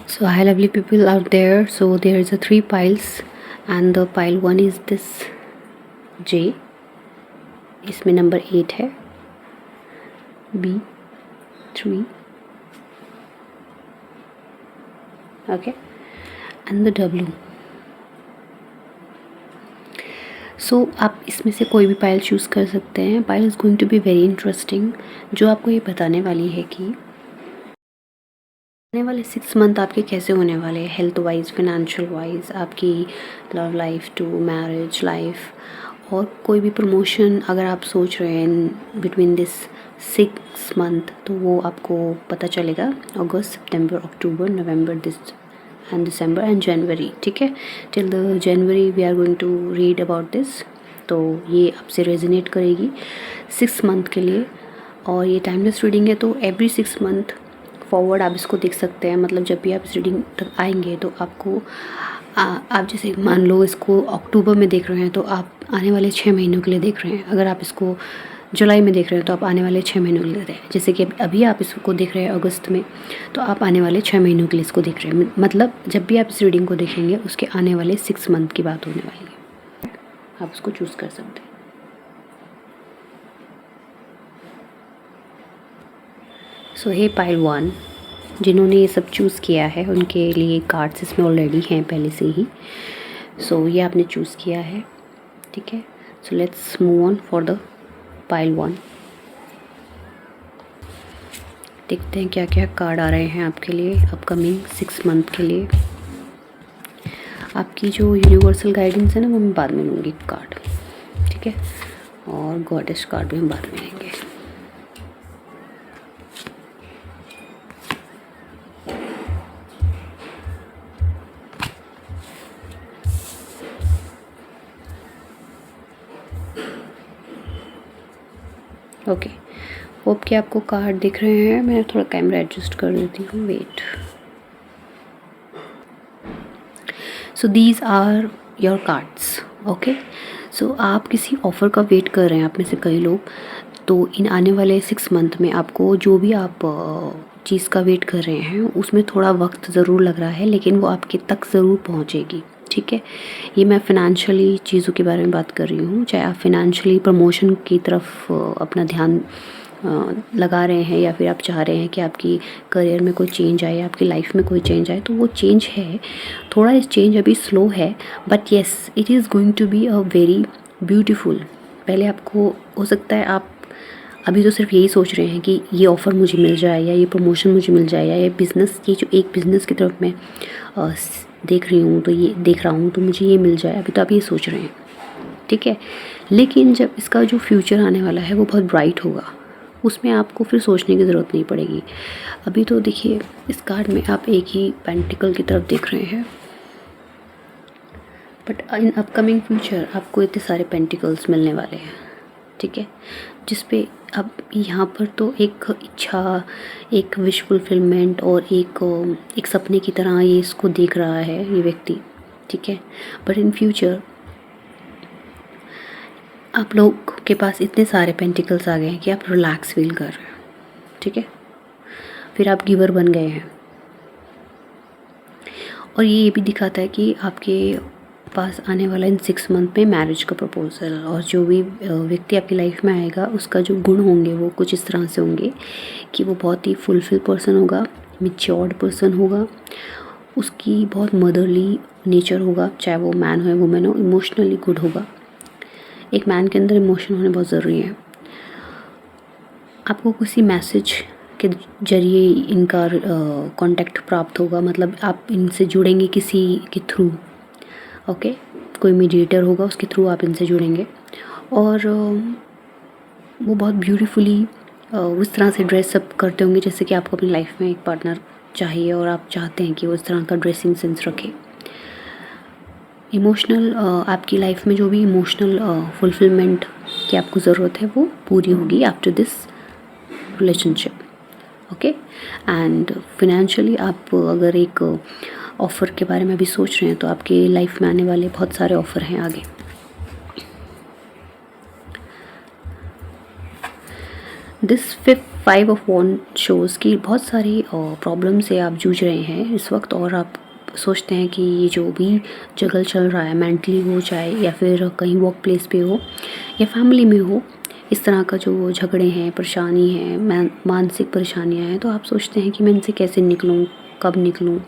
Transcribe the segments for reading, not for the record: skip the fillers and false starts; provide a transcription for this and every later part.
So hi lovely people out there. So there is a 3 piles and the pile 1 is this J. इसमें number 8 है. B 3. Okay, and the W. सो आप इसमें से कोई भी pile choose कर सकते हैं. Pile is going to be very interesting, जो आपको ये बताने वाली है कि आने वाले 6 मंथ आपके कैसे होने वाले हैं, हेल्थ वाइज, फाइनेंशियल वाइज, आपकी love life to marriage life, और कोई भी प्रमोशन अगर आप सोच रहे हैं बिटवीन दिस 6 मंथ, तो वो आपको पता चलेगा अगस्त, सितंबर, अक्टूबर, नवंबर, दिसंबर एंड जनवरी. ठीक है, till the January we are going to read about this. तो ये आपसे रेजोनेट करेगी 6 मंथ के लिए, और ये टाइमलेस रीडिंग है. तो एवरी 6 मंथ फॉरवर्ड आप इसको देख सकते हैं. मतलब जब भी आप इस रीडिंग तक आएंगे तो आपको आप जैसे मान लो इसको अक्टूबर में देख रहे हैं तो आप आने वाले 6 महीनों के लिए देख रहे हैं. अगर आप इसको जुलाई में देख रहे हैं तो आप आने वाले 6 महीनों के लिए देख रहे हैं. जैसे कि अभी आप इसको देख रहे हैं अगस्त में, तो आप आने वाले 6 महीनों के लिए इसको देख रहे हैं. मतलब जब भी आप इस रीडिंग को देखेंगे उसके आने वाले 6 मंथ की बात होने वाली है. आप उसको चूज़ कर सकते हैं. सो हे पाइल 1, जिन्होंने ये सब चूज़ किया है उनके लिए कार्ड्स इसमें ऑलरेडी हैं पहले से ही. सो ये आपने चूज़ किया है. ठीक है, so let's move on for the pile 1. देखते हैं क्या क्या कार्ड आ रहे हैं आपके लिए अपकमिंग 6 मंथ के लिए. आपकी जो यूनिवर्सल गाइडेंस है ना, वो मैं बाद में लूँगी कार्ड. ठीक है, और गॉडेस कार्ड भी हम बाद में लेंगे. ओके, होप कि आपको कार्ड दिख रहे हैं. मैं थोड़ा कैमरा एडजस्ट कर देती हूँ. Wait. So these are your cards. Okay, so आप किसी ऑफ़र का वेट कर रहे हैं, आप में से कई लोग. तो इन आने वाले 6 मंथ में आपको जो भी आप चीज़ का वेट कर रहे हैं उसमें थोड़ा वक्त ज़रूर लग रहा है, लेकिन वो आपके तक ज़रूर पहुँचेगी. ठीक है, ये मैं फ़िनेंशियली चीज़ों के बारे में बात कर रही हूँ. चाहे आप फ़िनेंशियली प्रमोशन की तरफ अपना ध्यान लगा रहे हैं, या फिर आप चाह रहे हैं कि आपकी करियर में कोई चेंज आए, आपकी लाइफ में कोई चेंज आए, तो वो चेंज है. थोड़ा इस चेंज अभी स्लो है, but yes it is going to be a very beautiful. पहले आपको हो सकता है आप अभी तो सिर्फ यही सोच रहे हैं कि ये ऑफ़र मुझे मिल जाए, या ये प्रमोशन मुझे मिल जाए, या ये बिज़नेस, ये जो एक बिज़नेस की तरफ मैं देख रही हूँ, तो ये देख रहा हूँ तो मुझे ये मिल जाए. अभी तो आप ये सोच रहे हैं. ठीक है, लेकिन जब इसका जो फ्यूचर आने वाला है वो बहुत ब्राइट होगा, उसमें आपको फिर सोचने की ज़रूरत नहीं पड़ेगी. अभी तो देखिए इस कार्ड में आप एक ही पेंटिकल की तरफ देख रहे हैं, बट इन अपकमिंग फ्यूचर आपको इतने सारे पेंटिकल्स मिलने वाले हैं. ठीक है, जिस पे अब यहाँ पर तो एक इच्छा, एक विश फुलफिलमेंट और एक सपने की तरह ये इसको देख रहा है ये व्यक्ति. ठीक है, बट इन फ्यूचर आप लोग के पास इतने सारे पेंटिकल्स आ गए हैं कि आप रिलैक्स फील कर रहे हैं. ठीक है, फिर आप गिवर बन गए हैं. और ये भी दिखाता है कि आपके पास आने वाला इन 6 मंथ में मैरिज का प्रपोजल, और जो भी व्यक्ति आपकी लाइफ में आएगा उसका जो गुण होंगे वो कुछ इस तरह से होंगे कि वो बहुत ही फुलफिल पर्सन होगा, मैच्योर्ड पर्सन होगा, उसकी बहुत मदरली नेचर होगा, चाहे वो मैन हो या वुमेन हो, इमोशनली गुड होगा. एक मैन के अंदर इमोशन होने बहुत ज़रूरी है. आपको किसी मैसेज के जरिए इनका कांटेक्ट प्राप्त होगा, मतलब आप इनसे जुड़ेंगे किसी के थ्रू. ओके, कोई मीडिएटर होगा, उसके थ्रू आप इनसे जुड़ेंगे. और वो बहुत ब्यूटीफुली उस तरह से ड्रेसअप करते होंगे जैसे कि आपको अपनी लाइफ में एक पार्टनर चाहिए, और आप चाहते हैं कि वो इस तरह का ड्रेसिंग सेंस रखे. इमोशनल आपकी लाइफ में जो भी इमोशनल फुलफिलमेंट की आपको ज़रूरत है वो पूरी होगी after this relationship. Okay, and financially आप अगर एक ऑफ़र के बारे में भी सोच रहे हैं तो आपके लाइफ में आने वाले बहुत सारे ऑफ़र हैं आगे. This 5th five of one shows की बहुत सारी प्रॉब्लम से आप जूझ रहे हैं इस वक्त, और आप सोचते हैं कि ये जो भी जगल चल रहा है मेंटली हो, चाहे या फिर कहीं वर्क प्लेस पे हो या फैमिली में हो, इस तरह का जो झगड़े हैं, परेशानी है, मानसिक परेशानियां हैं, तो आप सोचते हैं कि मैं इनसे कैसे निकलूं, कब निकलूं।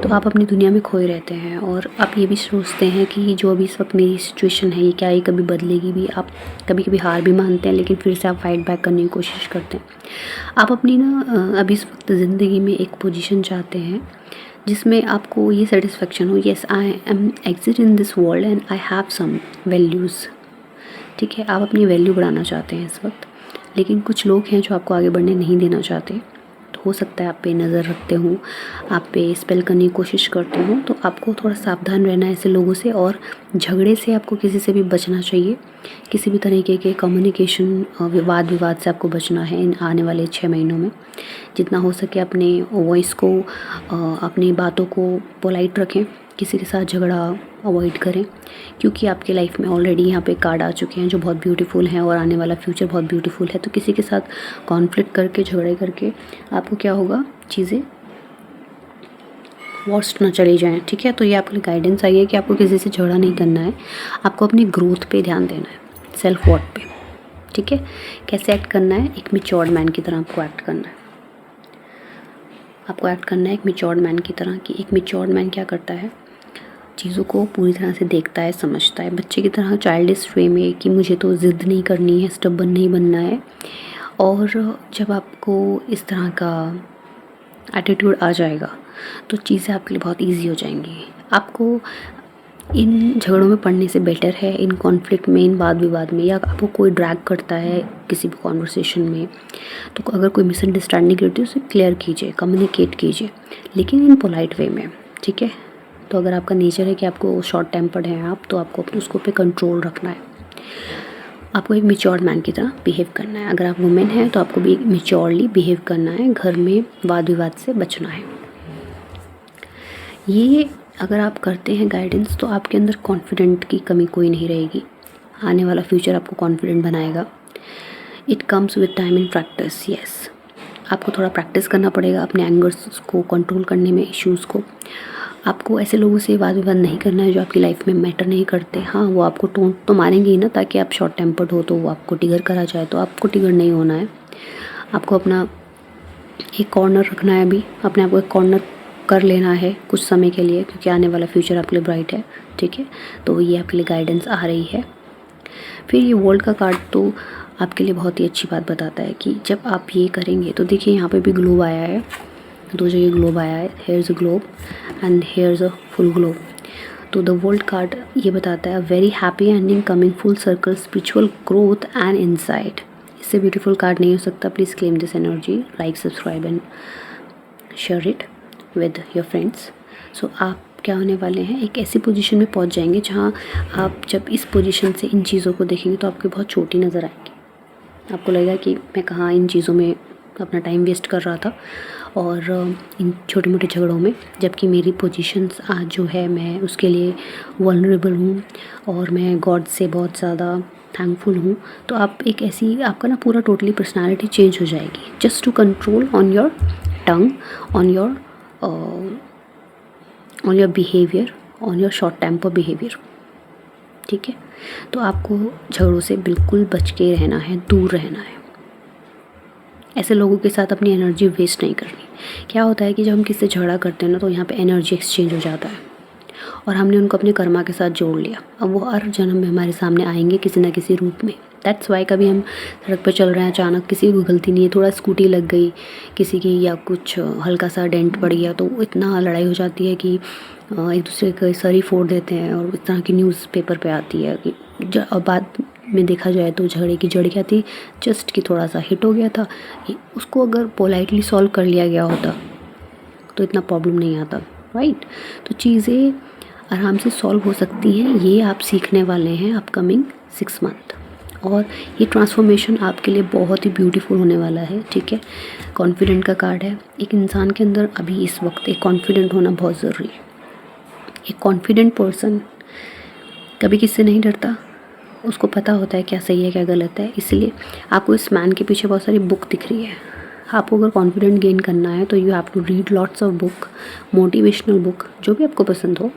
तो आप अपनी दुनिया में खोए रहते हैं और आप ये भी सोचते हैं कि जो अभी इस वक्त मेरी सिचुएशन है ये क्या ये कभी बदलेगी भी। आप कभी कभी हार भी मानते हैं, लेकिन फिर से आप फाइट बैक करने की कोशिश करते हैं। आप अपनी ना अभी इस वक्त ज़िंदगी में एक पोजीशन चाहते हैं जिसमें आपको ये सेटिस्फेक्शन हो, yes I am exit in this world and I have some values. ठीक है, आप अपनी वैल्यू बढ़ाना चाहते हैं इस वक्त, लेकिन कुछ लोग हैं जो आपको आगे बढ़ने नहीं देना चाहते। तो हो सकता है आप पे नज़र रखते हों, आप पे स्पेल करने की कोशिश करते हों, तो आपको थोड़ा सावधान रहना है ऐसे लोगों से। और झगड़े से आपको किसी से भी बचना चाहिए, किसी भी तरीके के कम्युनिकेशन वाद विवाद से आपको बचना है इन आने वाले 6 महीनों में। जितना हो सके अपने वॉइस को, अपनी बातों को पोलाइट रखें, किसी के साथ झगड़ा अवॉइड करें, क्योंकि आपके लाइफ में ऑलरेडी यहाँ पे कार्ड आ चुके हैं जो बहुत ब्यूटीफुल हैं और आने वाला फ्यूचर बहुत ब्यूटीफुल है। तो किसी के साथ कॉन्फ्लिक्ट करके, झगड़े करके आपको क्या होगा, चीज़ें वर्स्ट ना चली जाएं। ठीक है, तो ये आपके लिए गाइडेंस आई है कि आपको किसी से झगड़ा नहीं करना है, आपको अपनी ग्रोथ पे ध्यान देना है, सेल्फ वर्थ पे। ठीक है, कैसे एक्ट करना है, एक मैच्योर्ड मैन की तरह आपको एक्ट करना है। आपको एक्ट करना है एक मैच्योर्ड मैन की तरह। कि एक मैच्योर्ड मैन क्या करता है, चीज़ों को पूरी तरह से देखता है, समझता है। बच्चे की तरह चाइल्डिश वे में कि मुझे तो ज़िद नहीं करनी है, स्टबर्न नहीं बनना है। और जब आपको इस तरह का एटीट्यूड आ जाएगा तो चीज़ें आपके लिए बहुत इजी हो जाएंगी। आपको इन झगड़ों में पड़ने से बेटर है, इन कॉन्फ्लिक्ट में, इन वाद विवाद में, या आपको कोई ड्रैग करता है किसी भी कॉन्वर्सेशन में, तो अगर कोई मिसअंडरस्टैंडिंग रहती है उसे क्लियर कीजिए, कम्युनिकेट कीजिए, लेकिन इन पोलाइट वे में। ठीक है, तो अगर आपका नेचर है कि आपको शॉर्ट टेम्पर्ड हैं आप, तो आपको उसको पे कंट्रोल रखना है। आपको एक मैच्योर्ड मैन की तरह बिहेव करना है। अगर आप वुमेन हैं तो आपको भी मैच्योरली बिहेव करना है, घर में वाद विवाद से बचना है। ये अगर आप करते हैं गाइडेंस, तो आपके अंदर कॉन्फिडेंट की कमी कोई नहीं रहेगी। आने वाला फ्यूचर आपको कॉन्फिडेंट बनाएगा। It comes with time and practice. Yes, आपको थोड़ा प्रैक्टिस करना पड़ेगा अपने एंगर्स को कंट्रोल करने में, इश्यूज़ को। आपको ऐसे लोगों से वाद विवाद नहीं करना है जो आपकी लाइफ में मैटर नहीं करते। हाँ, वो आपको टोंट तो मारेंगे ही ना, ताकि आप शॉर्ट टेम्पर्ड हो तो वो आपको ट्रिगर करा जाए, तो आपको ट्रिगर नहीं होना है। आपको अपना एक कॉर्नर रखना है, अभी अपने आप को एक कॉर्नर कर लेना है कुछ समय के लिए, क्योंकि आने वाला फ्यूचर आपके लिए ब्राइट है। ठीक है, तो ये आपके लिए गाइडेंस आ रही है। फिर ये वर्ल्ड का कार्ड तो आपके लिए बहुत ही अच्छी बात बताता है कि जब आप ये करेंगे, तो देखिए यहाँ पे भी ग्लोब आया है, 2 जगह ग्लोब आया है। Here is a globe and here is a full globe. तो द वर्ल्ड कार्ड ये बताता है very happy ending coming full circle spiritual growth and insight. इससे ब्यूटीफुल कार्ड नहीं हो सकता। Please claim this energy, like, subscribe and share it with your friends. So आप क्या होने वाले हैं, एक ऐसी पोजीशन में पहुंच जाएंगे जहां आप जब इस पोजीशन से इन चीज़ों को देखेंगे तो आपकी बहुत छोटी नज़र आएंगी। आपको लगेगा कि मैं कहाँ इन चीज़ों में अपना टाइम वेस्ट कर रहा था और इन छोटे मोटे झगड़ों में, जबकि मेरी पोजीशंस आज जो है मैं उसके लिए वल्नरेबल हूँ और मैं गॉड से बहुत ज़्यादा थैंकफुल हूँ। तो आप एक ऐसी, आपका ना पूरा टोटली पर्सनालिटी चेंज हो जाएगी, just to control on your tongue, on your behaviour, on your short temper behaviour. ठीक है, तो आपको झगड़ों से बिल्कुल बच के रहना है, दूर रहना है। ऐसे लोगों के साथ अपनी एनर्जी वेस्ट नहीं करनी। क्या होता है कि जब हम किसी से झगड़ा करते हैं ना, तो यहाँ पे एनर्जी एक्सचेंज हो जाता है और हमने उनको अपने कर्मा के साथ जोड़ लिया। अब वो हर जन्म में हमारे सामने आएंगे किसी ना किसी रूप में। दैट्स वाई कभी हम सड़क पर चल रहे हैं, अचानक किसी की गलती नहीं है, थोड़ा स्कूटी लग गई किसी की या कुछ हल्का सा डेंट पड़ गया, तो इतना लड़ाई हो जाती है कि एक दूसरे के सर ही फोड़ देते हैं। और इस तरह की न्यूज़ पेपर पे आती है कि और बाद में देखा जाए तो झगड़े की जड़ क्या थी, जस्ट कि थोड़ा सा हिट हो गया था। उसको अगर पोलाइटली सॉल्व कर लिया गया होता तो इतना प्रॉब्लम नहीं आता, राइट। तो चीज़ें आराम से सॉल्व हो सकती हैं। ये आप सीखने वाले हैं अपकमिंग 6 मंथ, और ये ट्रांसफॉर्मेशन आपके लिए बहुत ही ब्यूटीफुल होने वाला है। ठीक है, कॉन्फिडेंट का कार्ड है। एक इंसान के अंदर अभी इस वक्त एक कॉन्फिडेंट होना बहुत ज़रूरी है। एक कॉन्फिडेंट पर्सन कभी किससे नहीं डरता, उसको पता होता है क्या सही है क्या गलत है, इसलिए आपको इस मैन के पीछे बहुत सारी बुक दिख रही है। आपको अगर कॉन्फिडेंट गेन करना है तो you have to read lots of book, motivational book, जो भी आपको पसंद हो।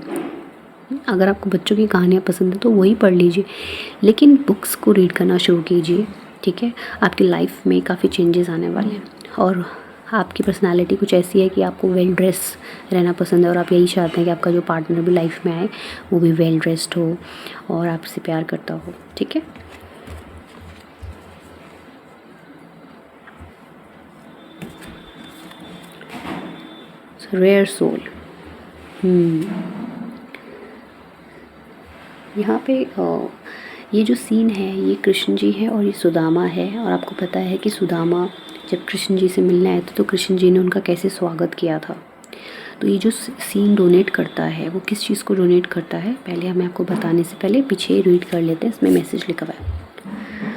अगर आपको बच्चों की कहानियाँ पसंद है तो वही पढ़ लीजिए, लेकिन बुक्स को रीड करना शुरू कीजिए, ठीक है। आपकी लाइफ में काफ़ी चेंजेस आने वाले हैं, और आपकी पर्सनालिटी कुछ ऐसी है कि आपको वेल ड्रेस रहना पसंद है, और आप यही चाहते हैं कि आपका जो पार्टनर भी लाइफ में आए वो भी वेल ड्रेस्ड हो और आपसे प्यार करता हो, ठीक है। रेयर सोल, यहाँ पे ये जो सीन है ये कृष्ण जी है और ये सुदामा है, और आपको पता है कि सुदामा जब कृष्ण जी से मिलने आए थे तो कृष्ण जी ने उनका कैसे स्वागत किया था। तो ये जो सीन डोनेट करता है वो किस चीज़ को डोनेट करता है, पहले हमें आपको बताने से पहले पीछे रीड कर लेते हैं। इसमें मैसेज लिखा हुआ है,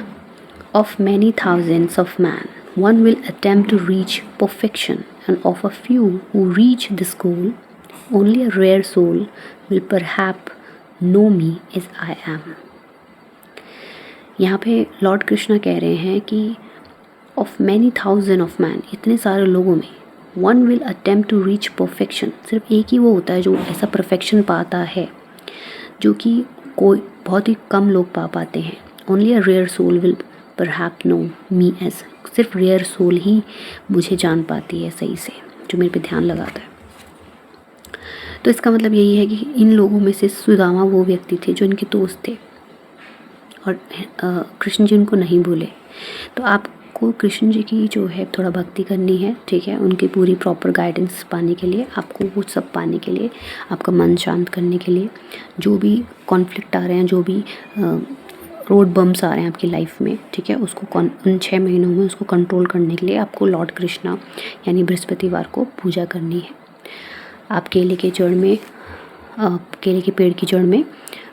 of many thousands of man one will attempt to reach perfection, and of a few who reach this goal only a rare soul will perhaps know me as I am. यहाँ पे Lord Krishna कह रहे हैं कि of many thousand of man, इतने सारे लोगों में, one will attempt to reach perfection, सिर्फ एक ही वो होता है जो ऐसा परफेक्शन पाता है जो कि कोई बहुत ही कम लोग पा पाते हैं। Only a rare soul will perhaps know me as, सिर्फ रेयर सोल ही मुझे जान पाती है सही से, जो मेरे पे ध्यान लगाता है। तो इसका मतलब यही है कि इन लोगों में से सुदामा वो व्यक्ति थे जो इनके दोस्त थे, और कृष्ण जी उनको नहीं भूले। तो आपको कृष्ण जी की जो है थोड़ा भक्ति करनी है, ठीक है। उनकी पूरी प्रॉपर गाइडेंस पाने के लिए, आपको वो सब पाने के लिए, आपका मन शांत करने के लिए, जो भी कॉन्फ्लिक्ट आ रहे हैं, जो भी रोड बम्स आ रहे हैं आपकी लाइफ में, ठीक है, उसको उन 6 महीनों में उसको कंट्रोल करने के लिए आपको लॉर्ड कृष्णा यानी बृहस्पतिवार को पूजा करनी है। आप केले के जड़ में, केले के पेड़ की जड़ में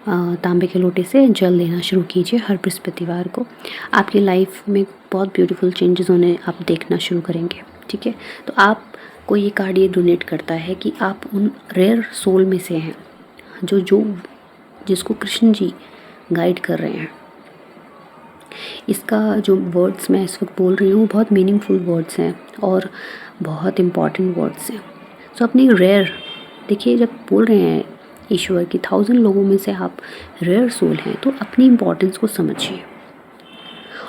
तांबे के लोटे से जल देना शुरू कीजिए हर बृहस्पतिवार को। आपकी लाइफ में बहुत ब्यूटीफुल चेंजेस होने आप देखना शुरू करेंगे, ठीक है। तो आपको ये कार्ड ये डोनेट करता है कि आप उन रेयर सोल में से हैं जो जिसको कृष्ण जी गाइड कर रहे हैं। इसका जो वर्ड्स मैं इस वक्त बोल रही हूँ बहुत मीनिंगफुल वर्ड्स हैं और बहुत इम्पॉर्टेंट वर्ड्स हैं। सो अपनी रेयर, देखिए जब बोल रहे हैं ईश्वर की 1000 लोगों में से आप रेयर सोल हैं, तो अपनी इम्पोर्टेंस को समझिए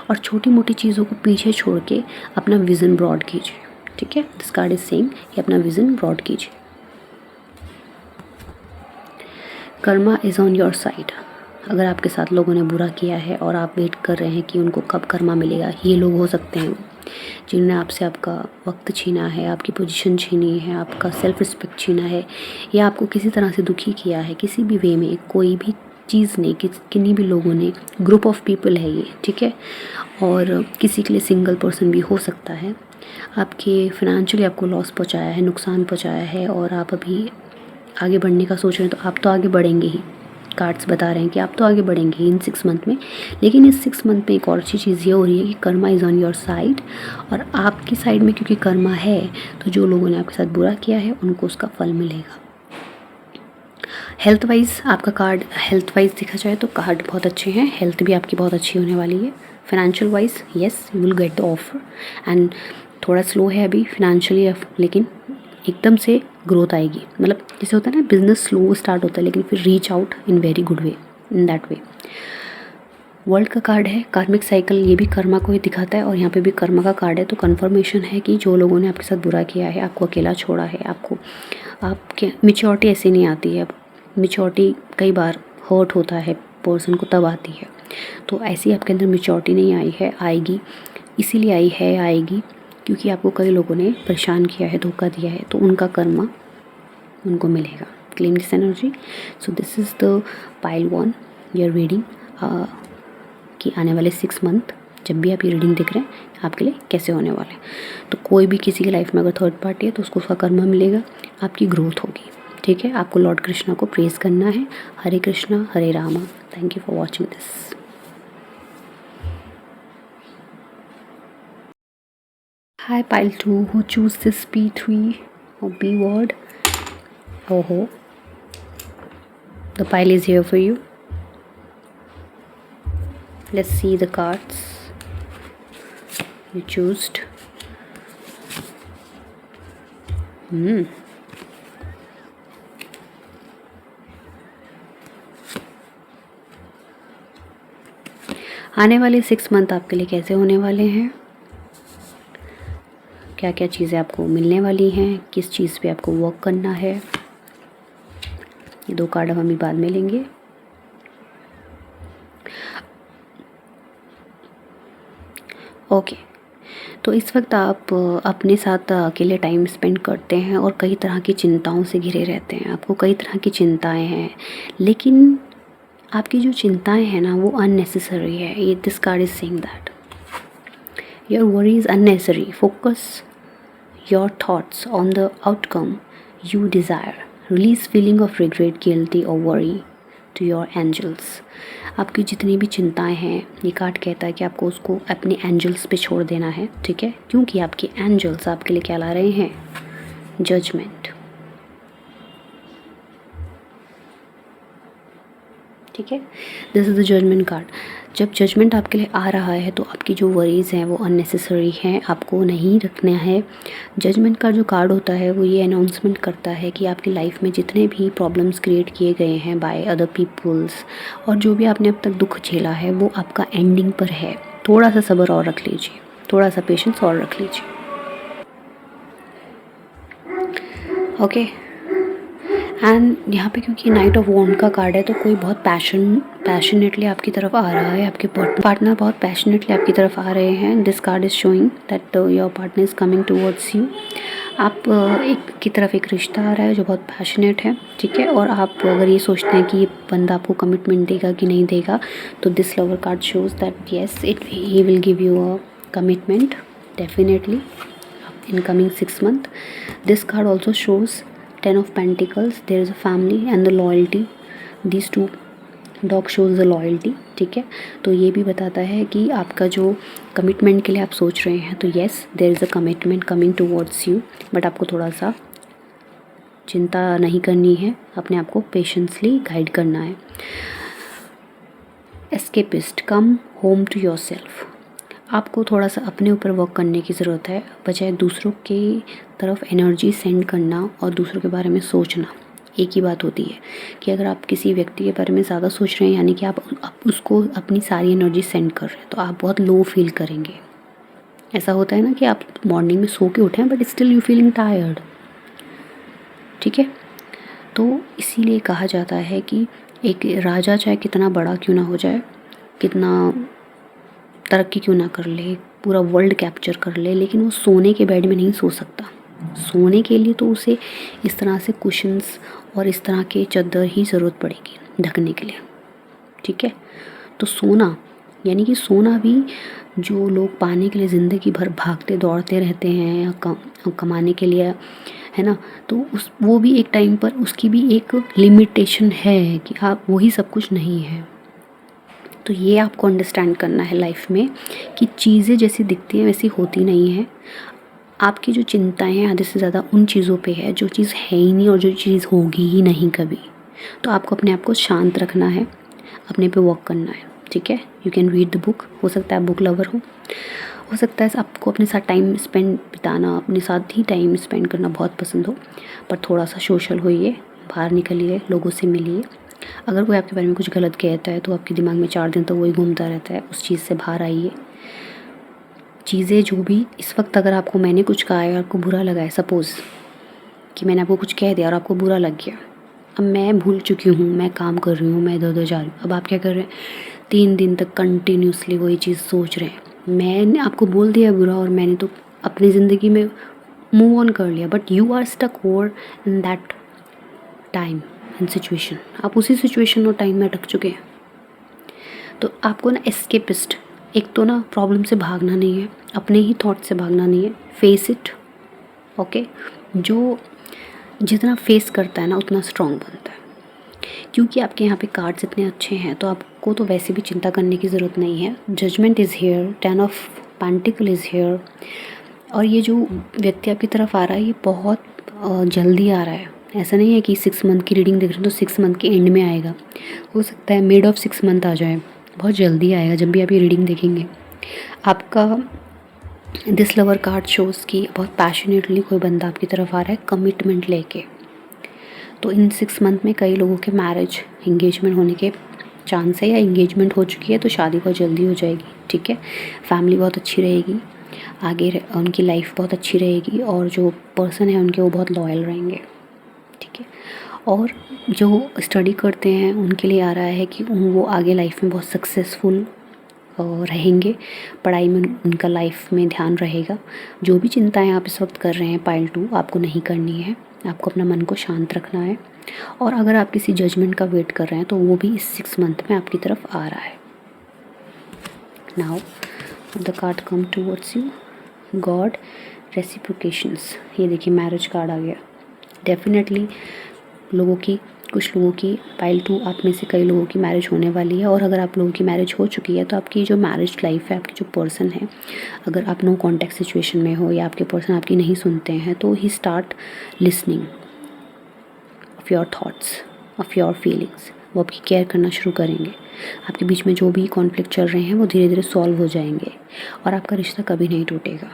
और छोटी मोटी चीज़ों को पीछे छोड़ के अपना विज़न ब्रॉड कीजिए, ठीक है। दिस कार्ड इज सेइंग कि अपना विज़न ब्रॉड कीजिए। Karma is on your side. अगर आपके साथ लोगों ने बुरा किया है और आप वेट कर रहे हैं कि उनको कब कर्मा मिलेगा, ये लोग हो सकते हैं जिन्होंने आपसे आपका वक्त छीना है, आपकी पोजीशन छीनी है, आपका सेल्फ रिस्पेक्ट छीना है, या आपको किसी तरह से दुखी किया है किसी भी वे में, कोई भी चीज़ ने, किन्हीं भी लोगों ने, ग्रुप ऑफ पीपल है ये, ठीक है। और किसी के लिए सिंगल पर्सन भी हो सकता है। आपके फाइनेंशियली आपको लॉस पहुंचाया है, नुकसान पहुंचाया है, और आप अभी आगे बढ़ने का सोच रहे हैं। तो आप तो आगे बढ़ेंगे ही, कार्ड्स बता रहे हैं कि आप तो आगे बढ़ेंगे इन 6 मंथ में। लेकिन इस 6 मंथ में एक और अच्छी चीज़ ये हो रही है कि Karma is on your side, और आपकी साइड में क्योंकि कर्मा है तो जो लोगों ने आपके साथ बुरा किया है उनको उसका फल मिलेगा। हेल्थ वाइज आपका कार्ड, हेल्थ वाइज देखा जाए तो कार्ड बहुत अच्छे हैं, हेल्थ भी आपकी बहुत अच्छी होने वाली है। Financial wise yes you will get the offer, and थोड़ा स्लो है अभी फाइनेंशियली, लेकिन एकदम से ग्रोथ आएगी। मतलब जैसे होता है ना, बिजनेस स्लो स्टार्ट होता है लेकिन फिर reach out in very good way, in that way. World का कार्ड है, कार्मिक साइकिल, ये भी कर्मा को ही दिखाता है, और यहाँ पे भी कर्मा का कार्ड है। तो कन्फर्मेशन है कि जो लोगों ने आपके साथ बुरा किया है, आपको अकेला छोड़ा है, आपके मेच्योरिटी ऐसे नहीं आती है। मेच्योरिटी कई बार हर्ट होता है पर्सन को, तब आती है। तो ऐसी आपके अंदर मेच्योरिटी नहीं आई है, आएगी। इसीलिए आई है, आएगी क्योंकि आपको कई लोगों ने परेशान किया है, धोखा दिया है, तो उनका कर्मा उनको मिलेगा। Claim this energy. So this is the pile 1 your reading कि आने वाले 6 मंथ जब भी आप ये रीडिंग देख रहे हैं आपके लिए कैसे होने वाले। तो कोई भी किसी की लाइफ में अगर थर्ड पार्टी है तो उसको उसका कर्मा मिलेगा, आपकी ग्रोथ होगी, ठीक है। आपको लॉर्ड कृष्णा को प्रेज करना है। Hare Krishna Hare Rama. Thank you for watching this. Hi pile 2, who choose this P3 or B word? The pile is here for you. Let's see the cards you chose. आने वाले 6 मंथ आपके लिए कैसे होने वाले हैं, क्या क्या चीज़ें आपको मिलने वाली हैं, किस चीज़ पे आपको वर्क करना है, ये 2 कार्ड हम अभी बाद में लेंगे। ओके, तो इस वक्त आप अपने साथ अकेले टाइम स्पेंड करते हैं और कई तरह की चिंताओं से घिरे रहते हैं। आपको कई तरह की चिंताएं हैं, लेकिन आपकी जो चिंताएं हैं ना वो अननेसेसरी है। ये this card is saying that your worry is unnecessary. Focus your thoughts on the outcome you desire. Release feeling of regret, guilty और वरी टू योर एंजल्स। आपकी जितनी भी चिंताएं हैं, ये कार्ड कहता है कि आपको उसको अपने एंजल्स पे छोड़ देना है, ठीक है, क्योंकि आपके एंजल्स आपके लिए क्या ला रहे हैं, जजमेंट। ठीक है, this is the judgement card. जब जजमेंट आपके लिए आ रहा है तो आपकी जो वरीज़ हैं वो अननेसेसरी हैं, आपको नहीं रखना है। जजमेंट का जो कार्ड होता है वो ये अनाउंसमेंट करता है कि आपकी लाइफ में जितने भी प्रॉब्लम्स क्रिएट किए गए हैं बाय अदर पीपल्स, और जो भी आपने अब तक दुख झेला है वो आपका एंडिंग पर है। थोड़ा सा सब्र और रख लीजिए, थोड़ा सा पेशेंस और रख लीजिए। ओके, एंड यहाँ पे क्योंकि नाइट ऑफ वॉन्ड का कार्ड है तो कोई बहुत पैशनेटली आपकी तरफ आ रहा है, आपके पार्टनर बहुत पैशनेटली आपकी तरफ आ रहे हैं। This card is showing that your partner is coming towards you. आप एक की तरफ एक रिश्ता आ रहा है जो बहुत पैशनेट है, ठीक है, और आप अगर ये सोचते हैं कि ये बंदा आपको कमिटमेंट देगा कि नहीं देगा, तो this lover card shows that yes he will give you a commitment definitely in coming 6 months. This card also shows 10 of Pentacles. There is a family and the loyalty. These two dog shows the loyalty. ठीक है, तो ये भी बताता है कि आपका जो कमिटमेंट के लिए आप सोच रहे हैं, तो yes there is a commitment coming towards you, but आपको थोड़ा सा चिंता नहीं करनी है, अपने आप को पेशेंसली गाइड करना है। Escapist, come home to your self. आपको थोड़ा सा अपने ऊपर वर्क करने की ज़रूरत है, बजाय दूसरों की तरफ एनर्जी सेंड करना और दूसरों के बारे में सोचना। एक ही बात होती है कि अगर आप किसी व्यक्ति के बारे में ज़्यादा सोच रहे हैं, यानी कि आप उसको अपनी सारी एनर्जी सेंड कर रहे हैं, तो आप बहुत लो फील करेंगे। ऐसा होता है ना कि आप मॉर्निंग में सो के उठें but still you feeling tired, ठीक है। तो इसीलिए कहा जाता है कि एक राजा चाहे कितना बड़ा क्यों ना हो जाए, कितना तरक्की क्यों ना कर ले, पूरा वर्ल्ड कैप्चर कर ले, लेकिन वो सोने के बेड में नहीं सो सकता। सोने के लिए तो उसे इस तरह से कुशन्स और इस तरह के चादर ही ज़रूरत पड़ेगी ढकने के लिए, ठीक है। तो सोना, यानी कि सोना भी जो लोग पाने के लिए ज़िंदगी भर भागते दौड़ते रहते हैं या कमाने के लिए, है ना, तो वो भी एक टाइम पर उसकी भी एक लिमिटेशन है कि आप वही सब कुछ नहीं है। तो ये आपको अंडरस्टैंड करना है लाइफ में कि चीज़ें जैसी दिखती हैं वैसी होती नहीं है। आपकी जो चिंताएं हैं आधे से ज़्यादा उन चीज़ों पे है जो चीज़ है ही नहीं और जो चीज़ होगी ही नहीं कभी। तो आपको अपने आप को शांत रखना है, अपने पे वर्क करना है, ठीक है। You can read the book, हो सकता है आप बुक लवर हो सकता है आपको अपने साथ टाइम स्पेंड बिताना, अपने साथ ही टाइम स्पेंड करना बहुत पसंद हो, पर थोड़ा सा सोशल होइए, बाहर निकलिए, लोगों से मिलिए। अगर कोई आपके बारे में कुछ गलत कहता है तो आपके दिमाग में 4 दिन तक वही घूमता रहता है, उस चीज़ से बाहर आइए। चीज़ें जो भी इस वक्त, अगर आपको मैंने कुछ कहा है और आपको बुरा लगा है, सपोज़ कि मैंने आपको कुछ कह दिया और आपको बुरा लग गया, अब मैं भूल चुकी हूँ, मैं काम कर रही हूँ, मैं इधर उधर जा रही हूँ, अब आप क्या कर रहे हैं, 3 दिन तक कंटिन्यूसली वही चीज़ सोच रहे हैं। मैंने आपको बोल दिया बुरा और मैंने तो अपनी ज़िंदगी में मूव ऑन कर लिया, but you are stuck over in that time and situation. आप उसी सिचुएशन और टाइम में अटक चुके हैं। तो आपको ना एस्केपिस्ट, एक तो ना प्रॉब्लम से भागना नहीं है, अपने ही थॉट से भागना नहीं है, फेस इट, ओके। जो जितना फेस करता है ना उतना स्ट्रॉन्ग बनता है। क्योंकि आपके यहाँ पे कार्ड्स इतने अच्छे हैं तो आपको तो वैसे भी चिंता करने की ज़रूरत नहीं है। Judgement is here, 10 of pentacle is here, और ये जो व्यक्ति आपकी तरफ आ रहा है ये बहुत जल्दी आ रहा है। ऐसा नहीं है कि 6 मंथ की रीडिंग देख रहे हो तो 6 मंथ के एंड में आएगा, हो सकता है मिड ऑफ 6 मंथ आ जाए, बहुत जल्दी आएगा। जब भी आप ये रीडिंग देखेंगे आपका दिस लवर कार्ड शोज़ कि बहुत पैशनेटली कोई बंदा आपकी तरफ आ रहा है कमिटमेंट लेके। तो इन 6 मंथ में कई लोगों के मैरिज एंगेजमेंट होने के चांस है, या एंगेजमेंट हो चुकी है तो शादी बहुत जल्दी हो जाएगी, ठीक है। फैमिली बहुत अच्छी रहेगी, आगे उनकी लाइफ बहुत अच्छी रहेगी, और जो पर्सन है उनके वो बहुत लॉयल रहेंगे, ठीक है। और जो स्टडी करते हैं उनके लिए आ रहा है कि वो आगे लाइफ में बहुत सक्सेसफुल रहेंगे, पढ़ाई में उनका लाइफ में ध्यान रहेगा। जो भी चिंताएं आप इस वक्त कर रहे हैं पाइल 2, आपको नहीं करनी है, आपको अपना मन को शांत रखना है। और अगर आप किसी जजमेंट का वेट कर रहे हैं तो वो भी इस 6 मंथ में आपकी तरफ आ रहा है। Now the card come towards you, god, reciprocations. ये देखिए मैरिज कार्ड आ गया। डेफिनेटली कुछ लोगों की पाइल 2 आप में से कई लोगों की मैरिज होने वाली है। और अगर आप लोगों की मैरिज हो चुकी है तो आपकी जो मैरिज लाइफ है, आपकी जो पर्सन है, अगर आप नो कॉन्टैक्ट सिचुएशन में हो या आपके पर्सन आपकी नहीं सुनते हैं, तो ही start listening of your thoughts, of your feelings. वो आपकी केयर करना शुरू करेंगे। आपके बीच में जो भी कॉन्फ्लिक्ट चल रहे हैं वो धीरे धीरे सॉल्व हो जाएंगे, और आपका रिश्ता कभी नहीं टूटेगा,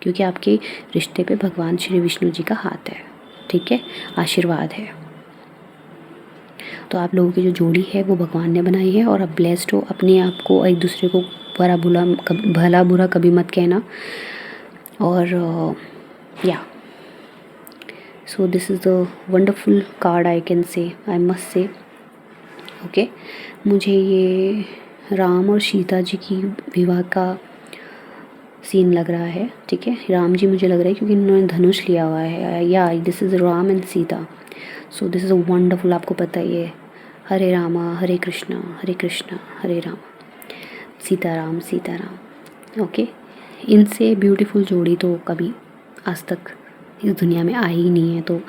क्योंकि आपके रिश्ते पे भगवान श्री विष्णु जी का हाथ है, ठीक है, आशीर्वाद है। तो आप लोगों की जो जोड़ी है वो भगवान ने बनाई है, और आप ब्लेस्ड हो। अपने आप को, एक दूसरे को भला बुरा कभी मत कहना। और या सो this is the wonderful card I can say, I must say, okay. मुझे ये राम और सीता जी की विवाह का सीन लग रहा है, ठीक है। राम जी मुझे लग रहा है क्योंकि इन्होंने धनुष लिया हुआ है, या this is Ram and Sita. So this is a wonderful, आपको पता ही है, हरे रामा हरे कृष्णा हरे राम, सीताराम सीताराम, ओके। इनसे ब्यूटीफुल जोड़ी तो कभी आज तक इस दुनिया में आई ही नहीं है। तो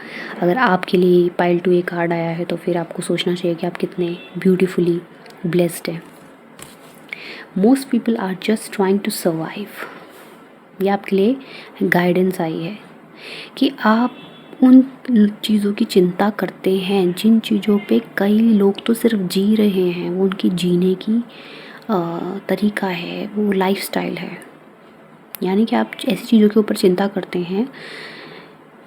अगर आपके लिए पाइल 2 ये कार्ड आया है तो फिर आपको सोचना चाहिए कि आप कितने ब्यूटीफुली ब्लेस्ड हैं। Most people are just trying to survive. ये आपके लिए गाइडेंस आई है कि आप उन चीज़ों की चिंता करते हैं जिन चीज़ों पे कई लोग तो सिर्फ जी रहे हैं, वो उनकी जीने की तरीका है, वो लाइफस्टाइल है। यानी कि आप ऐसी चीज़ों के ऊपर चिंता करते हैं,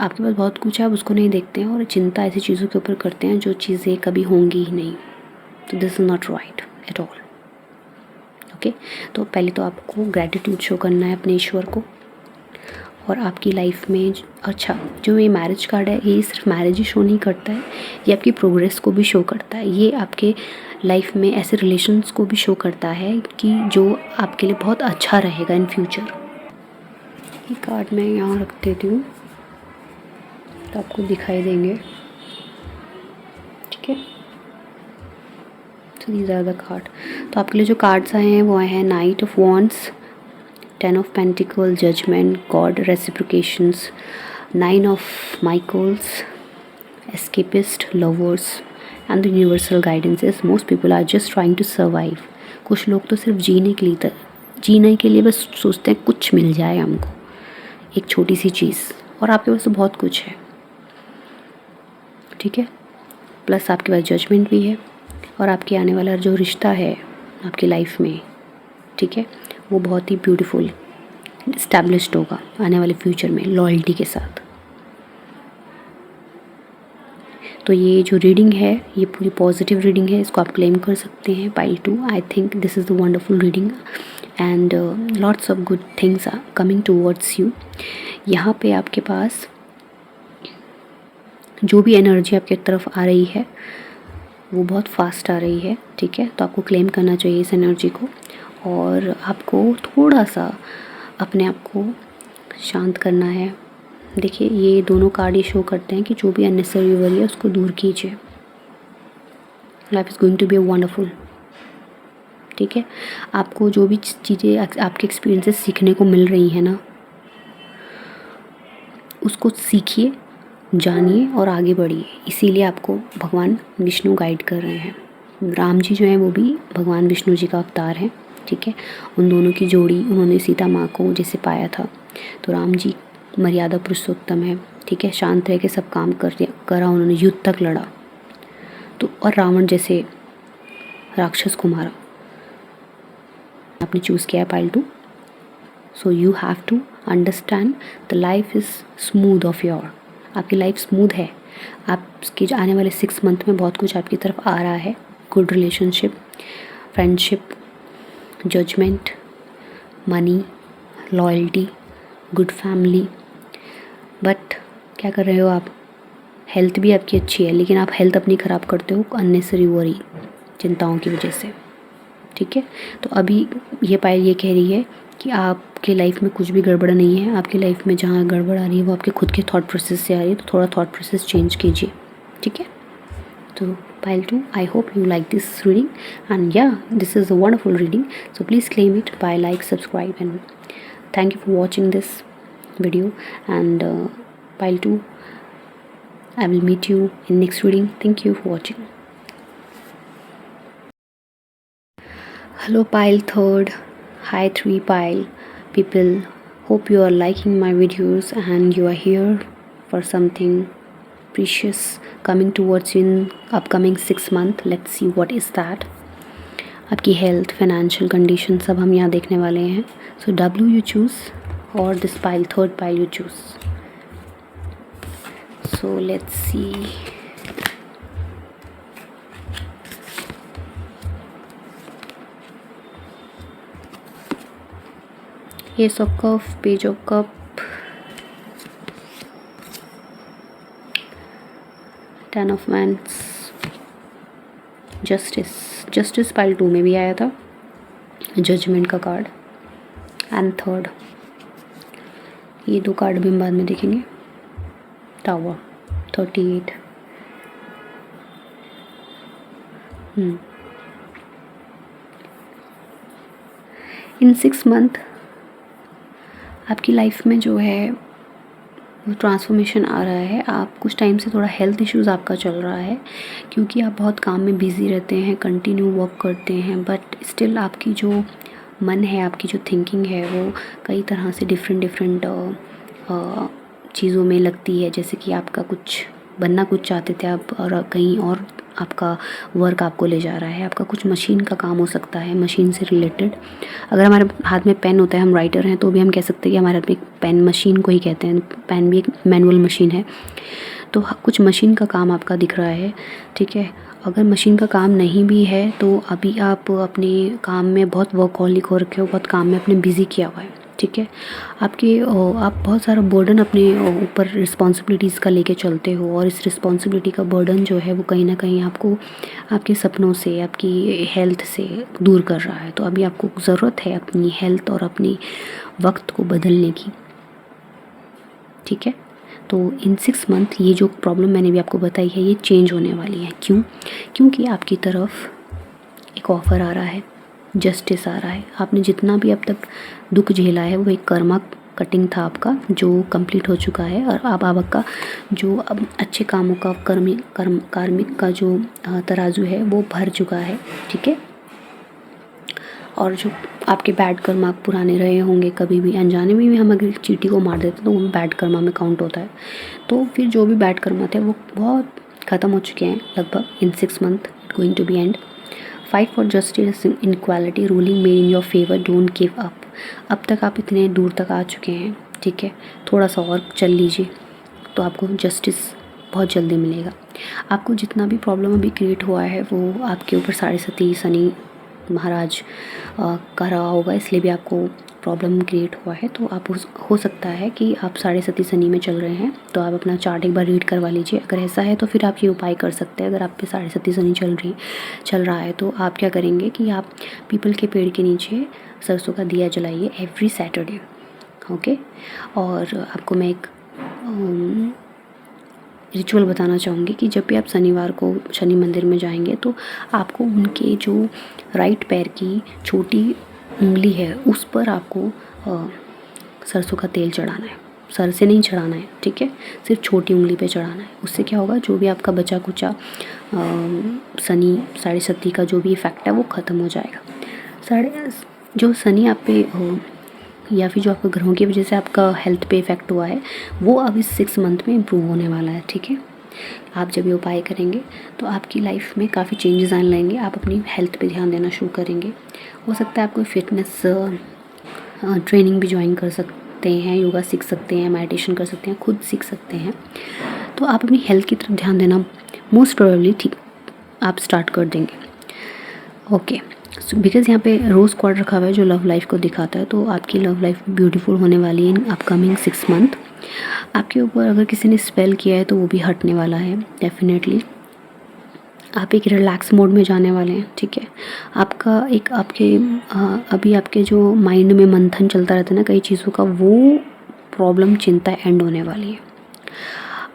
आपके पास बहुत कुछ है, आप उसको नहीं देखते हैं, और चिंता ऐसी चीज़ों के ऊपर करते हैं जो चीज़ें कभी होंगी ही नहीं। तो this is not right at all, okay. तो पहले तो आपको ग्रैटिट्यूड शो करना है अपने ईश्वर को। और आपकी लाइफ में अच्छा, जो ये मैरिज कार्ड है ये सिर्फ मैरिज ही शो नहीं करता है, ये आपकी प्रोग्रेस को भी शो करता है। ये आपके लाइफ में ऐसे रिलेशंस को भी शो करता है कि जो आपके लिए बहुत अच्छा रहेगा इन फ्यूचर। ये कार्ड मैं यहाँ रख देती हूँ तो आपको दिखाई देंगे, ठीक है। तो दीज आर द कार्ड। तो आपके लिए जो कार्ड्स आए हैं वो आए हैं night of wands, 10 of Pentacles, Judgment, God, Reciprocations, 9 of Michaels, Escapist, Lovers, and the universal guidance is most people are just trying to survive. कुछ लोग तो सिर्फ जीने के लिए बस सोचते हैं कुछ मिल जाए हमको, एक छोटी सी चीज़, और आपके पास तो बहुत कुछ है, ठीक है। प्लस आपके पास जजमेंट भी है, और आपके आने वाला जो रिश्ता है आपकी लाइफ में, ठीक है, वो बहुत ही ब्यूटीफुल इस्टेब्लिश्ड होगा आने वाले फ्यूचर में लॉयल्टी के साथ। तो ये जो रीडिंग है ये पूरी पॉजिटिव रीडिंग है, इसको आप क्लेम कर सकते हैं pile 2। I think this is the wonderful reading and lots of good things are coming towards you. यहाँ पे आपके पास जो भी एनर्जी आपके तरफ आ रही है वो बहुत फास्ट आ रही है, ठीक है। तो आपको क्लेम करना चाहिए इस एनर्जी को, और आपको थोड़ा सा अपने आप को शांत करना है। देखिए ये दोनों कार्ड ये शो करते हैं कि जो भी अननेसेसरी वरी है उसको दूर कीजिए। Life is going to be wonderful, ठीक है। आपको जो भी चीज़ें आपके एक्सपीरियंस से सीखने को मिल रही हैं ना, उसको सीखिए, जानिए और आगे बढ़िए। इसीलिए आपको भगवान विष्णु गाइड कर रहे हैं। राम जी जो हैं वो भी भगवान विष्णु जी का अवतार हैं, ठीक है। उन दोनों की जोड़ी, उन्होंने सीता माँ को जैसे पाया था, तो राम जी मर्यादा पुरुषोत्तम है, ठीक है। शांत रह के सब काम करा उन्होंने, युद्ध तक लड़ा, तो और रावण जैसे राक्षस को मारा, आपने चूज़ किया है pile 2, so you have to understand the life is smooth of your, आपकी लाइफ स्मूथ है। आपके जो आने वाले 6 मंथ में बहुत कुछ आपकी तरफ आ रहा है, good relationship, friendship, judgement, money, loyalty, good family. But क्या कर रहे हो आप, हेल्थ भी आपकी अच्छी है लेकिन आप हेल्थ अपनी ख़राब करते हो अननेसेसरी वरी, चिंताओं की वजह से, ठीक है। तो अभी ये पाइल ये कह रही है कि आपके लाइफ में कुछ भी गड़बड़ नहीं है, आपकी लाइफ में जहाँ गड़बड़ आ रही है वो आपके खुद के थॉट प्रोसेस से आ रही है, तो थोड़ा थॉट प्रोसेस चेंज कीजिए, ठीक है। तो pile 2, I hope you like this reading, and yeah, this is a wonderful reading, so please claim it by like, subscribe, and thank you for watching this video. And pile 2, I will meet you in next reading. Thank you for watching. Hello pile 3rd, hi 3 pile people, hope you are liking my videos and you are here for something precious coming towards you in upcoming 6 month. Let's see what is that. आपकी health, financial condition सब हम यहाँ देखने वाले हैं. सो W you choose or this pile, 3rd pile you choose. So let's see. Ace of Cup, Page of Cup, Ten of Wands, justice pile 2 में भी आया था, जजमेंट का कार्ड, एंड 3rd. ये 2 कार्ड भी हम बाद में देखेंगे. टावर, 38. इन 6 मंथ आपकी लाइफ में जो है वो ट्रांसफॉर्मेशन आ रहा है. आप कुछ टाइम से थोड़ा हेल्थ इश्यूज़ आपका चल रहा है क्योंकि आप बहुत काम में बिज़ी रहते हैं, कंटिन्यू वर्क करते हैं, बट स्टिल आपकी जो मन है, आपकी जो थिंकिंग है वो कई तरह से डिफरेंट चीज़ों में लगती है. जैसे कि आपका कुछ बनना कुछ चाहते थे आप और कहीं और आपका वर्क आपको ले जा रहा है. आपका कुछ मशीन का काम हो सकता है, मशीन से रिलेटेड. अगर हमारे हाथ में पेन होता है, हम राइटर हैं, तो भी हम कह सकते हैं कि हमारे हाथ में एक पेन, मशीन को ही कहते हैं. पेन भी एक मैनुअल मशीन है. तो कुछ मशीन का काम आपका दिख रहा है, ठीक है. अगर मशीन का काम नहीं भी है तो अभी आप अपने काम में बहुत वर्कहॉलिक हो रखे हो, बहुत काम में अपने बिज़ी किया हुआ है, ठीक है. आप बहुत सारा बर्डन अपने ऊपर रिस्पॉन्सिबिलिटीज़ का लेके चलते हो और इस रिस्पॉन्सिबिलिटी का बर्डन जो है वो कहीं ना कहीं आपको आपके सपनों से, आपकी हेल्थ से दूर कर रहा है. तो अभी आपको ज़रूरत है अपनी हेल्थ और अपनी वक्त को बदलने की, ठीक है. तो इन 6 मंथ ये जो प्रॉब्लम मैंने भी आपको बताई है ये चेंज होने वाली है. क्यों? क्योंकि आपकी तरफ एक ऑफ़र आ रहा है, जस्टिस आ रहा है. आपने जितना भी अब तक दुख झेला है वो एक कर्मा कटिंग था आपका जो कंप्लीट हो चुका है. और अब आपका जो अब अच्छे कामों का कार्मिक का जो तराजू है वो भर चुका है, ठीक है. और जो आपके बैड कर्मा आप पुराने रहे होंगे, कभी भी अनजाने में भी हम अगर चींटी को मार देते तो वो बैड कर्मा में काउंट होता है. तो फिर जो भी बैड कर्मा थे वो बहुत ख़त्म हो चुके हैं लगभग. In 6 month it going to be end. Fight for justice, inequality ruling made in your favour, don't give up. अब तक आप इतने दूर तक आ चुके हैं, ठीक है. थोड़ा सा और चल लीजिए तो आपको जस्टिस बहुत जल्दी मिलेगा. आपको जितना भी प्रॉब्लम अभी क्रिएट हुआ है वो आपके ऊपर 7.5 शनि महाराज कर रहा होगा, इसलिए भी आपको प्रॉब्लम क्रिएट हुआ है. तो आप हो सकता है कि आप 7.5 शनि में चल रहे हैं, तो आप अपना चार्ट एक बार रीड करवा लीजिए. अगर ऐसा है तो फिर आप ये उपाय कर सकते हैं. अगर आप पे 7.5 शनि चल रहा है तो आप क्या करेंगे कि आप पीपल के पेड़ के नीचे सरसों का दिया जलाइए एवरी सैटरडे, ओके. और आपको मैं एक रिचुअल बताना चाहूँगी कि जब भी आप शनिवार को शनि मंदिर में जाएंगे तो आपको उनके जो राइट पैर की छोटी उंगली है उस पर आपको सरसों का तेल चढ़ाना है. सर से नहीं चढ़ाना है, ठीक है. सिर्फ छोटी उंगली पे चढ़ाना है. उससे क्या होगा, जो भी आपका बचा कुचा शनि 7.5 का जो भी इफ़ेक्ट है वो ख़त्म हो जाएगा. जो शनि आप पे या फिर जो आपके ग्रहों की वजह से आपका हेल्थ पे इफ़ेक्ट हुआ है वो अब इस 6 मंथ में इम्प्रूव होने वाला है, ठीक है. आप जब ये उपाय करेंगे तो आपकी लाइफ में काफ़ी चेंजेस आने लगेंगे। आप अपनी हेल्थ पे ध्यान देना शुरू करेंगे। हो सकता है आप कोई फिटनेस ट्रेनिंग भी ज्वाइन कर सकते हैं, योगा सीख सकते हैं, मेडिटेशन कर सकते हैं, खुद सीख सकते हैं। तो आप अपनी हेल्थ की तरफ ध्यान देना मोस्ट प्रोबेबली ठीक आप स्टार्ट कर देंगे। ओके, बिकॉज यहाँ पे रोज़ क्वार्ड रखा हुआ है जो लव लाइफ को दिखाता है, तो आपकी लव लाइफ ब्यूटीफुल होने वाली है इन अपकमिंग 6 मंथ। आपके ऊपर अगर किसी ने स्पेल किया है तो वो भी हटने वाला है डेफिनेटली। आप एक रिलैक्स मोड में जाने वाले हैं, ठीक है। आपका एक अभी आपके जो माइंड में मंथन चलता रहता है ना कई चीज़ों का, वो प्रॉब्लम चिंता एंड होने वाली है।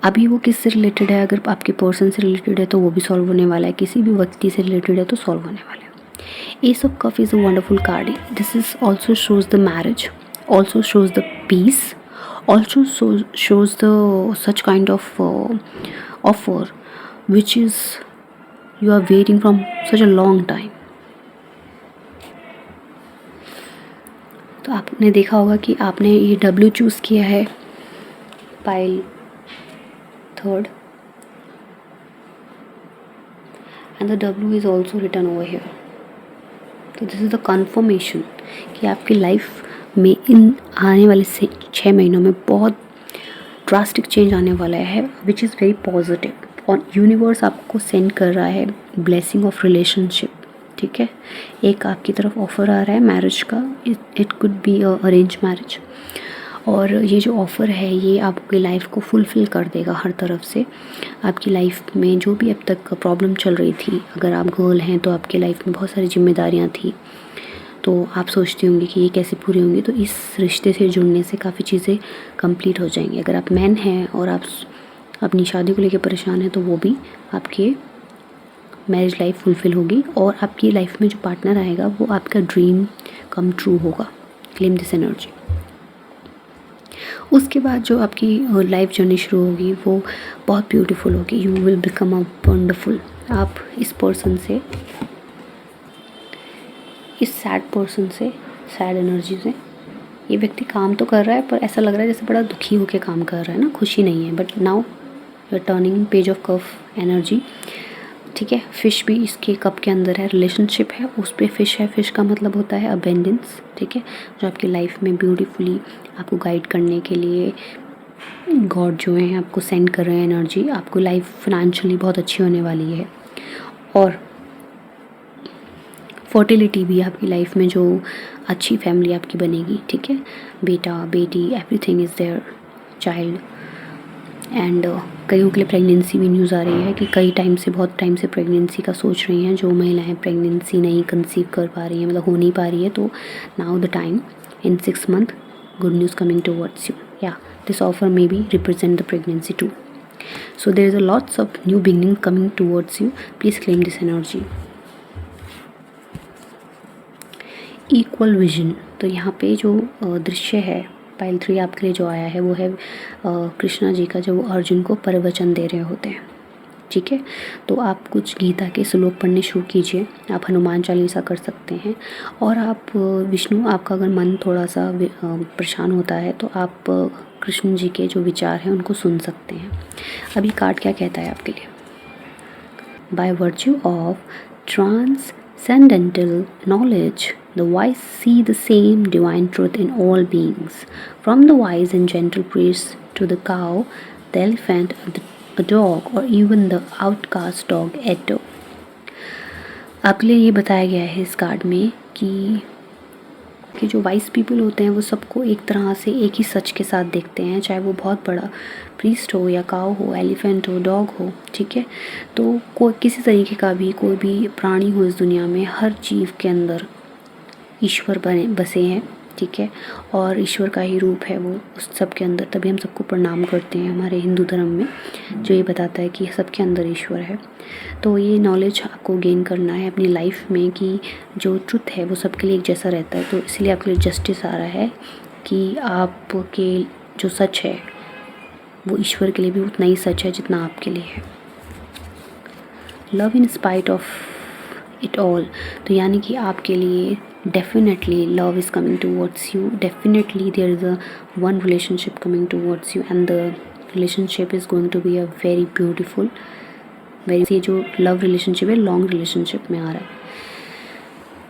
अभी वो किससे रिलेटेड है, अगर आपके पर्सन से रिलेटेड है तो वो भी सॉल्व होने वाला है, किसी भी व्यक्ति से रिलेटेड है तो सॉल्व होने वाला है। Ace of cup is a wonderful card. This is also shows the marriage, also shows the peace, also shows the such kind of offer which is you are waiting from such a long time। तो आपने देखा होगा कि आपने ये W choose किया है, pile third, and the W is also written over here. तो दिस इज़ द कन्फर्मेशन कि आपकी लाइफ में इन आने वाले 6 महीनों में बहुत ड्रास्टिक चेंज आने वाला है, विच इज़ वेरी पॉजिटिव। और यूनिवर्स आपको सेंड कर रहा है ब्लेसिंग ऑफ रिलेशनशिप, ठीक है। एक आपकी तरफ ऑफ़र आ रहा है मैरिज का, it could be arrange marriage, और ये जो ऑफ़र है ये आपकी लाइफ को फुलफ़िल कर देगा हर तरफ से। आपकी लाइफ में जो भी अब तक प्रॉब्लम चल रही थी, अगर आप गर्ल हैं तो आपकी लाइफ में बहुत सारी जिम्मेदारियाँ थी, तो आप सोचती होंगी कि ये कैसे पूरी होंगी, तो इस रिश्ते से जुड़ने से काफ़ी चीज़ें कंप्लीट हो जाएंगी। अगर आप मैन हैं और आप अपनी शादी को लेकर परेशान हैं तो वो भी आपके मैरिज लाइफ फुलफ़िल होगी, और आपकी लाइफ में जो पार्टनर आएगा वो आपका ड्रीम कम ट्रू होगा। Claim this energy. उसके बाद जो आपकी लाइफ जर्नी शुरू होगी वो बहुत ब्यूटीफुल होगी। You will become a wonderful. आप इस पर्सन से, इस सैड पर्सन से, सैड एनर्जी से, ये व्यक्ति काम तो कर रहा है पर ऐसा लग रहा है जैसे बड़ा दुखी होकर काम कर रहा है ना, खुशी नहीं है। But now you are turning page of cup energy, ठीक है। फिश भी इसके कप के अंदर है, रिलेशनशिप है, उस पर फिश है। फिश का मतलब होता है अबेंडेंस, ठीक है, जो आपकी लाइफ में ब्यूटीफुली आपको गाइड करने के लिए गॉड जो है आपको सेंड कर रहे हैं एनर्जी। आपको लाइफ फाइनेंशियली बहुत अच्छी होने वाली है, और फर्टिलिटी भी आपकी लाइफ में, जो अच्छी फैमिली आपकी बनेगी, ठीक है। बेटा बेटी everything is there, child. And कईयों के लिए प्रेगनेंसी भी न्यूज़ आ रही है कि कई टाइम से, बहुत टाइम से प्रेगनेंसी का सोच रही हैं। जो महिलाएं प्रेगनेंसी नहीं कंसीव कर पा रही हैं, मतलब हो नहीं पा रही है, तो now the time in 6 month good news coming towards you. Yeah this offer may be represent the pregnancy too. So there is a lots of new beginning coming towards you. Please claim this energy. Equal vision. तो यहाँ पे जो दृश्य है pile 3 आपके लिए जो आया है वो है कृष्णा जी का, जो अर्जुन को प्रवचन दे रहे होते हैं, ठीक है। तो आप कुछ गीता के श्लोक पढ़ने शुरू कीजिए। आप हनुमान चालीसा कर सकते हैं, और आप विष्णु, आपका अगर मन थोड़ा सा परेशान होता है तो आप कृष्ण जी के जो विचार हैं उनको सुन सकते हैं। अभी कार्ड क्या कहता है आपके लिए? By virtue of transcendental knowledge, the wise see the same divine truth in all beings, from the wise and gentle priest to the cow, the elephant, a dog, or even the outcast dog Eto। आपके लिए ये बताया गया है इस card में कि जो वाइज पीपल होते हैं वो सबको एक तरह से एक ही सच के साथ देखते हैं, चाहे वो बहुत बड़ा प्रीस्ट हो या काऊ हो, एलिफेंट हो, डॉग हो, ठीक है। तो कोई किसी तरीके का भी कोई भी प्राणी हो इस दुनिया में, हर जीव के अंदर ईश्वर बसे हैं, ठीक है। और ईश्वर का ही रूप है वो उस सब के अंदर, तभी हम सबको प्रणाम करते हैं हमारे हिंदू धर्म में, जो ये बताता है कि सबके अंदर ईश्वर है। तो ये नॉलेज आपको गेन करना है अपनी लाइफ में कि जो ट्रुथ है वो सबके लिए एक जैसा रहता है। तो इसलिए आपके लिए जस्टिस आ रहा है कि आपके जो सच है वो ईश्वर के लिए भी उतना ही सच है जितना आपके लिए है। Love in spite of it all. तो यानी कि आपके लिए definitely love is coming towards you, definitely there is a one relationship coming towards you, and the relationship is going to be a very beautiful, ये जो love relationship है long relationship में आ रहा है।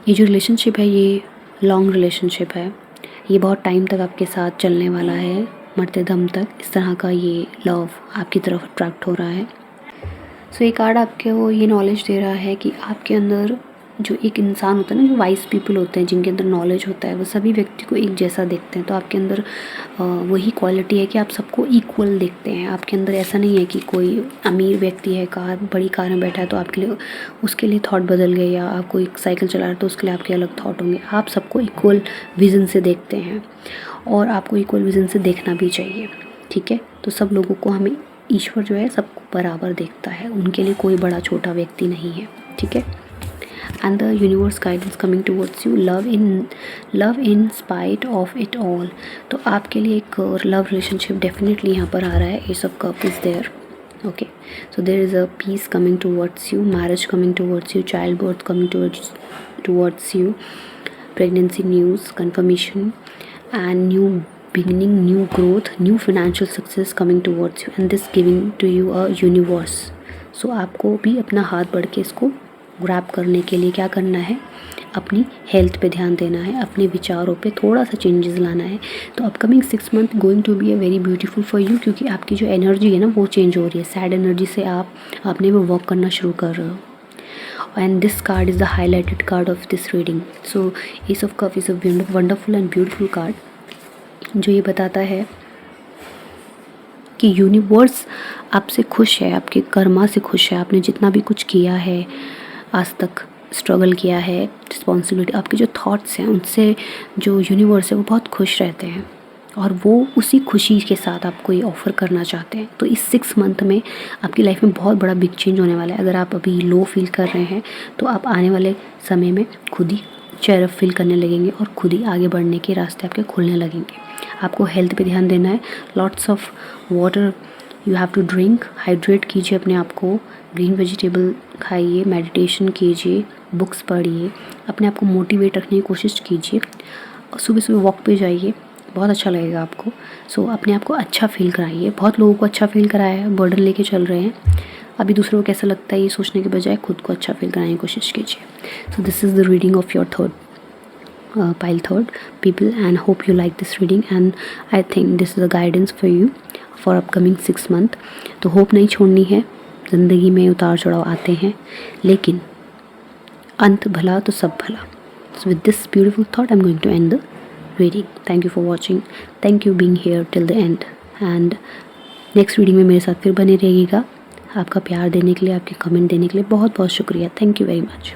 ये जो रिलेशनशिप है ये लॉन्ग रिलेशनशिप है, ये बहुत टाइम तक आपके साथ चलने वाला है, मरते दम तक इस तरह का ये लव आपकी तरफ अट्रैक्ट हो रहा है। सो ये कार्ड आपको ये नॉलेज दे रहा है कि आपके अंदर जो एक इंसान होता है ना, जो वाइज पीपल होते हैं जिनके अंदर नॉलेज होता है, वो सभी व्यक्ति को एक जैसा देखते हैं। तो आपके अंदर वही क्वालिटी है कि आप सबको इक्वल देखते हैं। आपके अंदर ऐसा नहीं है कि कोई अमीर व्यक्ति है, बड़ी कार में बैठा है तो आपके लिए उसके लिए थॉट बदल गए, या आप कोई साइकिल चला रहे हैं तो उसके लिए आपके अलग थॉट होंगे। आप सबको इक्वल विज़न से देखते हैं और आपको इक्वल विज़न से देखना भी चाहिए, ठीक है। तो सब लोगों को हमें ईश्वर जो है सबको बराबर देखता है, उनके लिए कोई बड़ा छोटा व्यक्ति नहीं है, ठीक है। And the universe guidance coming towards you, love in spite of it all। तो आपके लिए एक लव रिलेशनशिप डेफिनेटली यहाँ पर आ रहा है। Ace of cup is there, okay. So there is a peace coming towards you, marriage coming towards you, child birth coming towards you, pregnancy news, confirmation and new beginning, new growth, new financial success coming towards you, and this giving to you a universe। सो आपको भी अपना हाथ बढ़ के इसको grab करने के लिए क्या करना है, अपनी हेल्थ पे ध्यान देना है, अपने विचारों पे थोड़ा सा चेंजेस लाना है। तो upcoming 6 month going to be a very beautiful for you, क्योंकि आपकी जो एनर्जी है ना वो चेंज हो रही है। सैड एनर्जी से आप अपने में वर्क करना शुरू कर रहे हो। And this card is the highlighted card of this reading. So S of cup is a wonderful and beautiful card, जो ये बताता है कि यूनिवर्स आपसे खुश है, आपके कर्मा से खुश है। आपने जितना भी कुछ किया है आज तक, स्ट्रगल किया है, रिस्पॉन्सिबिलिटी, आपके जो थॉट्स हैं उनसे जो यूनिवर्स है वो बहुत खुश रहते हैं, और वो उसी खुशी के साथ आपको ये ऑफ़र करना चाहते हैं। तो इस 6 मंथ में आपकी लाइफ में बहुत बड़ा बिग चेंज होने वाला है। अगर आप अभी लो फील कर रहे हैं तो आप आने वाले समय में खुद ही चेयर अप फील करने लगेंगे और खुद ही आगे बढ़ने के रास्ते आपके खुलने लगेंगे। आपको हेल्थ पे ध्यान देना है। Lots of water you have to drink, hydrate कीजिए अपने आप को, ग्रीन वेजिटेबल खाइए, मेडिटेशन कीजिए, बुक्स पढ़िए, अपने आप को मोटिवेट रखने की कोशिश कीजिए, सुबह सुबह वॉक पे जाइए, बहुत अच्छा लगेगा आपको। सो अपने आप को अच्छा फील कराइए। बहुत लोगों को अच्छा फील कराया है, बर्डन लेके चल रहे हैं, अभी दूसरों को कैसा लगता है ये सोचने के बजाय खुद को अच्छा फील कराने की कोशिश कीजिए। सो this is the reading of your third pile third people, and hope you like this reading, and I think this is a guidance for you for upcoming 6 month। तो होप नहीं छोड़नी है, ज़िंदगी में उतार चढ़ाव आते हैं, लेकिन अंत भला तो सब भला। So with this beautiful thought I'm going to end the reading। Thank you for watching, thank you being here till the end, and next reading में मेरे साथ फिर बने रहिएगा। आपका प्यार देने के लिए, आपके कमेंट देने के लिए बहुत बहुत शुक्रिया। Thank you very much.